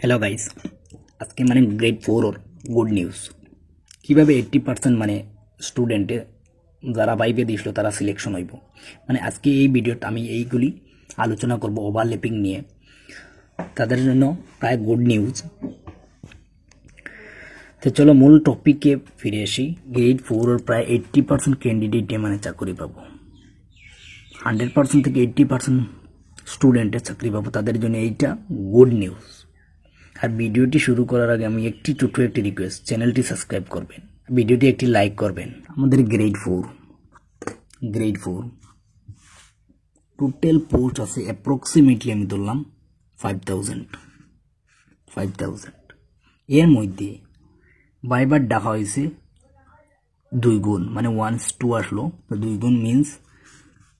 Hello guys, আজকে মানে grade 4 ওর good news. কীভাবে 80% মানে স্টুডেন্টে যারা বাইবে দিয়েছিল তারা সিলেকশন হইব, মানে আজকে এই ভিডিওতে আমি এইগুলি আলোচনা করব ওভারল্যাপিং নিয়ে। তাদের জন্য প্রায় গুড নিউজ। তো চলো মূল টপিকে ফিরে আসি। গ্রেড 4 ওর প্রায় 80% ক্যান্ডিডেটে মানে চাকরি পাবো। 100% থেকে 80% স্টুডেন্টের চাকরি পাবো, তাদের জন্য এইটা গুড নিউজ। আর ভিডিওটি শুরু করার আগে আমি ছোট্ট একটি রিকোয়েস্ট, চ্যানেলটি সাবস্ক্রাইব করবেন, ভিডিওটি একটি লাইক করবেন। আমাদের গ্রেড 4 টোটাল পোস্ট আছে অ্যাপ্রক্সিমেটলি আমি ধরলাম 5000। এর মধ্যে বাইবার ডাকা হয়েছে 2 গুণ, মানে 1:2 আসলো, তো 2 গুণ মিনস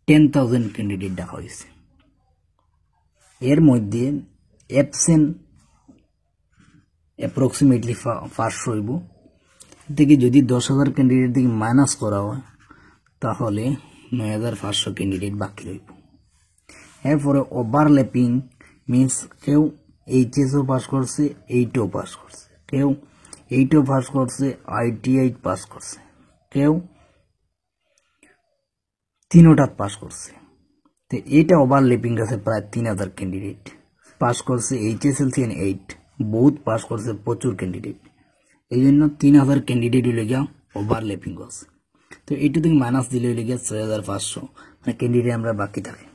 10,000 ক্যান্ডিডেট ডাকা হয়েছে। এর মধ্যে অ্যাবসেন্ট অ্যাপ্রক্সিমেটলি 500 হইব। থেকে যদি 10,000 ক্যান্ডিডেট থেকে মাইনাস করা হয় তাহলে 9,500 ক্যান্ডিডেট বাকি রইব। এরপরে ওভারল্যাপিং মিনস কেউ এইচএসও পাস করছে, 8ও পাস করছে, কেউ 8ও পাস করছে, ITI পাস করছে, কেউ 3টা পাস করছে। তো এইটা ওভারল্যাপিং আছে প্রায় 3,000 ক্যান্ডিডেট পাস করছে। HSLC 8 বহুত পাস করছে, প্রচুর ক্যান্ডিডেট। এই জন্য 3,000 ক্যান্ডিডেট হইলে গিয়া ওভারল্যাপিং আছে। তো এইটু থেকে মাইনাস দিলে হইলে গিয়া 6,500 মানে ক্যান্ডিডেট আমরা বাকি থাকে।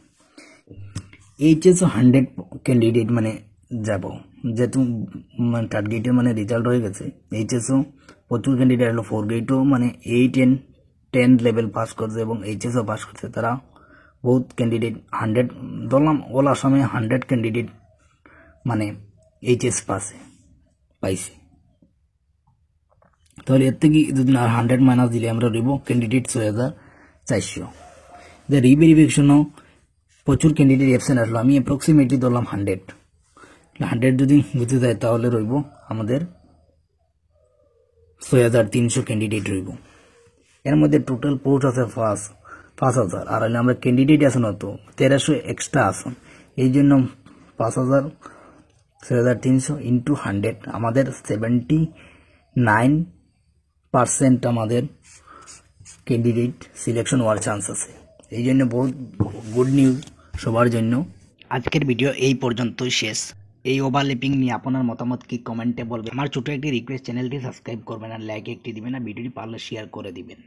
HSও 100 ক্যান্ডিডেট মানে যাব, যেহেতু মানে থার্ড গেটে মানে রেজাল্ট হয়ে গেছে। HSও প্রচুর ক্যান্ডিডেট হলো, 4 গেটও মানে 8 and 10 লেভেল পাস করছে এবং HSও পাস করছে। তারা বহুত ক্যান্ডিডেট 100 ধরলাম, অল আসামে 100 ক্যান্ডিডেট মানে HS পাইছে। তাহলে এর থেকে যদি 100 মাইনাস দিলে আমরা রইব ক্যান্ডিডেট 6,400। রিভেরিফিকেশনও প্রচুর ক্যান্ডিডেট অ্যাবসেন্ট আসলো, আমি অ্যাপ্রক্সিমেটলি ধরলাম 100 যদি বুঝতে যায় তাহলে রইব আমাদের 6,300 ক্যান্ডিডেট রইব। এর মধ্যে টোটাল পোস্ট আছে 5,000, আর হলে আমরা ক্যান্ডিডেট আসন হতো 1,300 এক্সট্রা আসন। এই জন্য 5,000 6,300 ইন্টু 100 আমাদের 79% আমাদের ক্যান্ডিডেট সিলেকশন হওয়ার চান্স আছে। এই জন্য বহুত গুড নিউজ সবার জন্য। আজকের ভিডিও এই পর্যন্তই শেষ। এই ওভারল্যাপিং নিয়ে আপনার মতামত কি কমেন্টে বলবেন। আমার ছোট একটি রিকোয়েস্ট, চ্যানেলটি সাবস্ক্রাইব করবেন আর লাইক একটি দিবেন আর ভিডিওটি পারলে শেয়ার করে দিবেন।